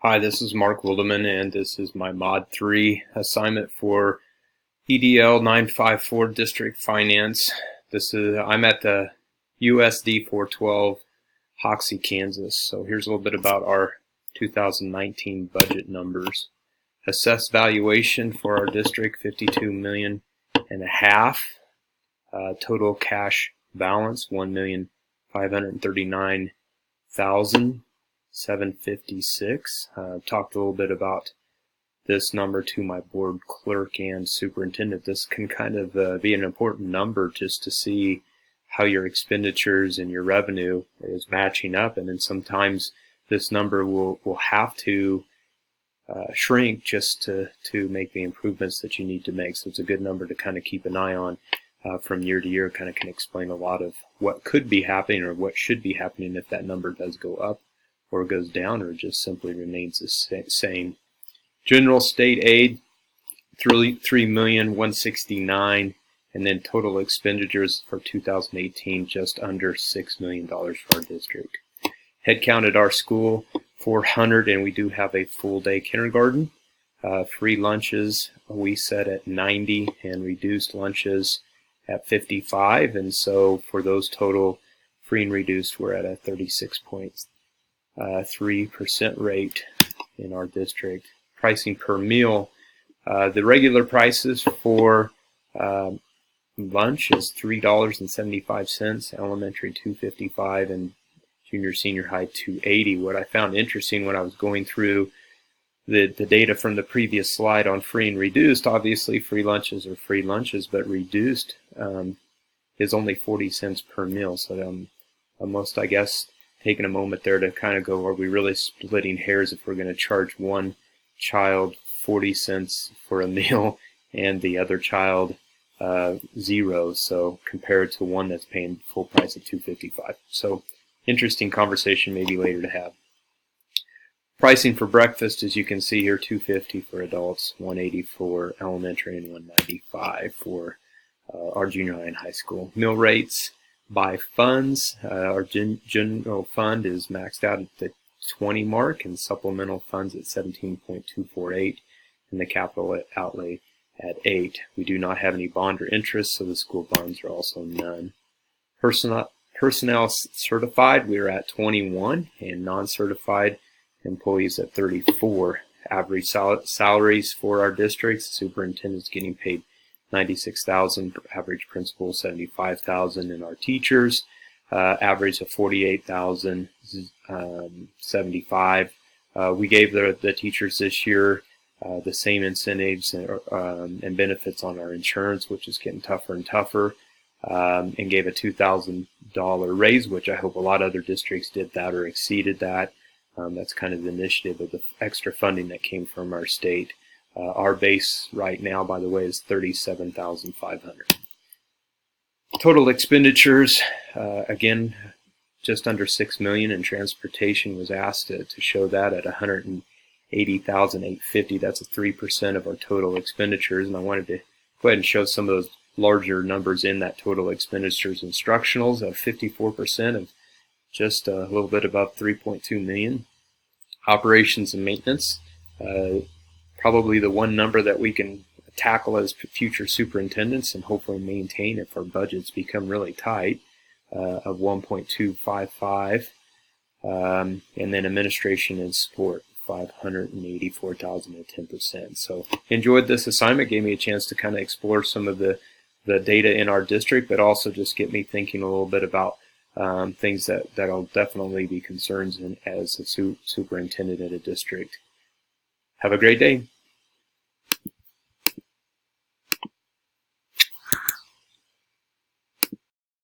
Hi, this is Mark Wildeman, and this is my Mod 3 assignment for EDL 954 District Finance. I'm at the USD 412, Hoxie, Kansas. So here's a little bit about our 2019 budget numbers. Assessed valuation for our district, $52.5 million. Total cash balance, $1,539,756. Talked a little bit about this number to my board clerk and superintendent. This can kind of be an important number just to see how your expenditures and your revenue is matching up, and then sometimes this number will have to shrink just to make the improvements that you need to make. So it's a good number to kind of keep an eye on from year to year. Kind of can explain a lot of what could be happening or what should be happening if that number does go up or goes down or just simply remains the same. General state aid, $3,169,000, and then total expenditures for 2018 just under $6 million for our district. Head count at our school, 400, and we do have a full day kindergarten. Free lunches we set at 90 and reduced lunches at 55, and so for those total free and reduced, we're at a 36.3% rate in our district. Pricing per meal, the regular prices for lunch is $3.75, elementary $2.55, and junior senior high $2.80. What I found interesting when I was going through the data from the previous slide on free and reduced, obviously free lunches are free lunches, but reduced is only 40 cents per meal. So almost, I guess, taking a moment there to kind of go, are we really splitting hairs if we're going to charge one child 40 cents for a meal and the other child zero, so compared to one that's paying full price of $2.55. So interesting conversation maybe later to have. Pricing for breakfast, as you can see here, $2.50 for adults, $1.80 for elementary, and $1.95 for our junior high and high school. Meal rates by funds, our general fund is maxed out at the 20 mark, and supplemental funds at 17.248, and the capital outlay at 8. We do not have any bond or interest, so the school bonds are also none. Personnel certified, we are at 21, and non-certified employees at 34. Average salaries for our districts, the superintendent's getting paid $96,000, average principal $75,000, and our teachers average of $48,075. We gave the teachers this year the same incentives and benefits on our insurance, which is getting tougher and tougher, and gave a $2,000 raise, which I hope a lot of other districts did that or exceeded that. That's kind of the initiative of the extra funding that came from our state. Our base right now, by the way, is $37,500. Total expenditures, again, just under $6 million, and transportation was asked to show that at $180,850. That's a 3% of our total expenditures, and I wanted to go ahead and show some of those larger numbers in that total expenditures. Instructionals of 54% of just a little bit above $3.2 million. Operations and maintenance, probably the one number that we can tackle as future superintendents and hopefully maintain if our budgets become really tight, of 1.255, and then administration and support, $584,000 at 10%. So enjoyed this assignment, gave me a chance to kind of explore some of the data in our district, but also just get me thinking a little bit about things that'll definitely be concerns as a superintendent at a district. Have a great day.